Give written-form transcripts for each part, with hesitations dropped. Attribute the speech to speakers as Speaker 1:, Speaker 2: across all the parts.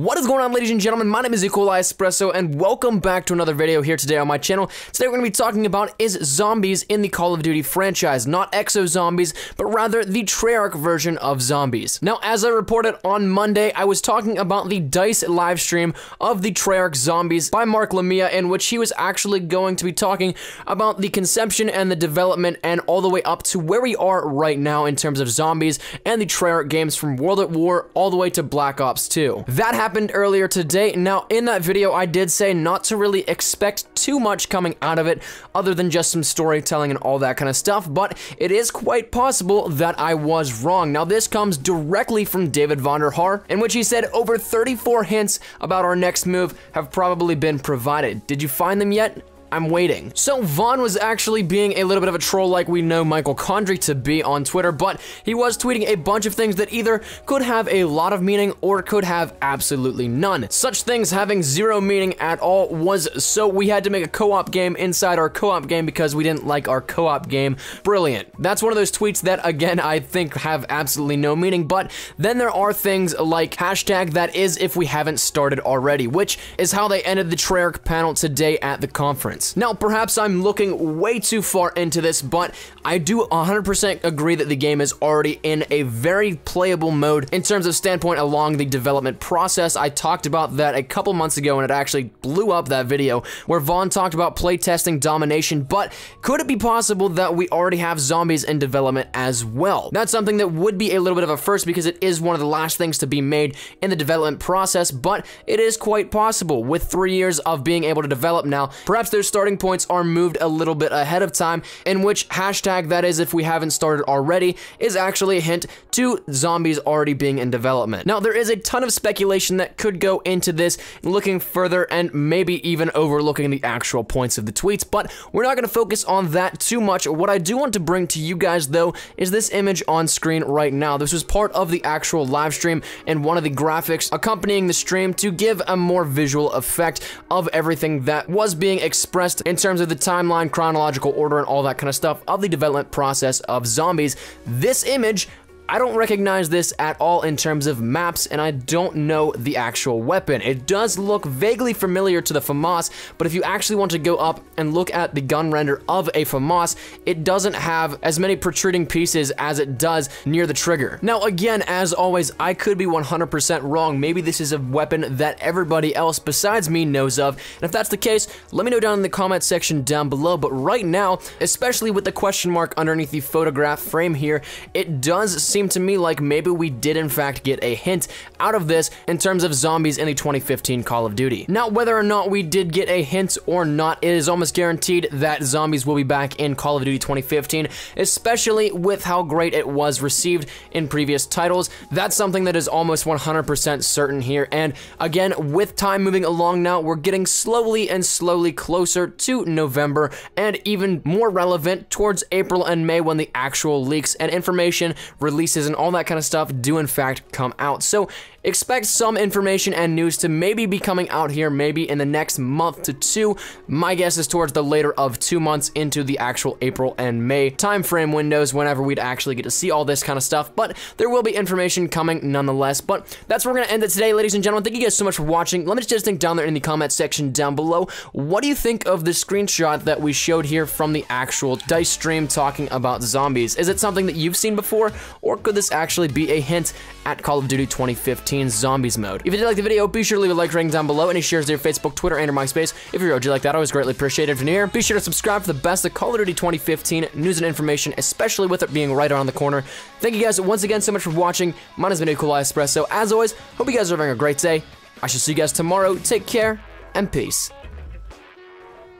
Speaker 1: What is going on, ladies and gentlemen? My name is Espresso, and welcome back to another video here today on my channel. Today we're going to be talking about is zombies in the Call of Duty franchise. Not exo zombies, but rather the Treyarch version of zombies. Now, as I reported on Monday, I was talking about the DICE live stream of the Treyarch zombies by Mark Lamia, in which he was actually going to be talking about the conception and the development and all the way up to where we are right now in terms of zombies and the Treyarch games from World at War all the way to Black Ops 2. That happened earlier today. Now, in that video, I did say not to really expect too much coming out of it other than just some storytelling and all that kind of stuff, but it is quite possible that I was wrong. Now, this comes directly from David Vonderhaar, in which he said over 34 hints about our next move have probably been provided. Did you find them yet? I'm waiting. So Vaughn was actually being a little bit of a troll like we know Michael Condrey to be on Twitter, but he was tweeting a bunch of things that either could have a lot of meaning or could have absolutely none. Such things having zero meaning at all was so we had to make a co-op game inside our co-op game because we didn't like our co-op game. Brilliant. That's one of those tweets that, again, I think have absolutely no meaning, but then there are things like hashtag that is if we haven't started already, which is how they ended the Treyarch panel today at the conference. Now, perhaps I'm looking way too far into this, but I do 100% agree that the game is already in a very playable mode in terms of standpoint along the development process. I talked about that a couple months ago, and it actually blew up that video where Vaughn talked about playtesting domination, but could it be possible that we already have zombies in development as well? That's something that would be a little bit of a first because it is one of the last things to be made in the development process, but it is quite possible with 3 years of being able to develop now. Perhaps there's starting points are moved a little bit ahead of time, in which hashtag that is if we haven't started already is actually a hint to zombies already being in development. Now, there is a ton of speculation that could go into this, looking further and maybe even overlooking the actual points of the tweets, but we're not going to focus on that too much. What I do want to bring to you guys, though, is this image on screen right now. This was part of the actual live stream and one of the graphics accompanying the stream to give a more visual effect of everything that was being expressed in terms of the timeline, chronological order, and all that kind of stuff of the development process of zombies. This image, I don't recognize this at all in terms of maps, and I don't know the actual weapon. It does look vaguely familiar to the FAMAS, but if you actually want to go up and look at the gun render of a FAMAS, it doesn't have as many protruding pieces as it does near the trigger. Now, again, as always, I could be 100% wrong. Maybe this is a weapon that everybody else besides me knows of, and if that's the case, let me know down in the comment section down below. But right now, especially with the question mark underneath the photograph frame here, it does seem to me like maybe we did in fact get a hint out of this in terms of zombies in the 2015 Call of Duty. Now, whether or not we did get a hint or not, it is almost guaranteed that zombies will be back in Call of Duty 2015, especially with how great it was received in previous titles. That's something that is almost 100% certain here, and again, with time moving along now, we're getting slowly and slowly closer to November, and even more relevant towards April and May when the actual leaks and information releases and all that kind of stuff do in fact come out. So expect some information and news to maybe be coming out here maybe in the next month to two. My guess is towards the later of 2 months into the actual April and May time frame windows whenever we'd actually get to see all this kind of stuff, but there will be information coming nonetheless. But that's where we're gonna end it today, ladies and gentlemen. Thank you guys so much for watching. Let me just think down there in the comment section down below, what do you think of the screenshot that we showed here from the actual DICE stream talking about zombies? Is it something that you've seen before, or could this actually be a hint at Call of Duty 2015 Zombies mode? If you did like the video, be sure to leave a like rating down below. Any shares to your Facebook, Twitter, and or MySpace. If you're OG like that, I always greatly appreciate it. If you're new here, be sure to subscribe for the best of Call of Duty 2015 news and information, especially with it being right around the corner. Thank you guys once again so much for watching. My name has been Espresso. As always, hope you guys are having a great day. I shall see you guys tomorrow. Take care, and peace.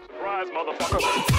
Speaker 2: Surprise, motherfucker.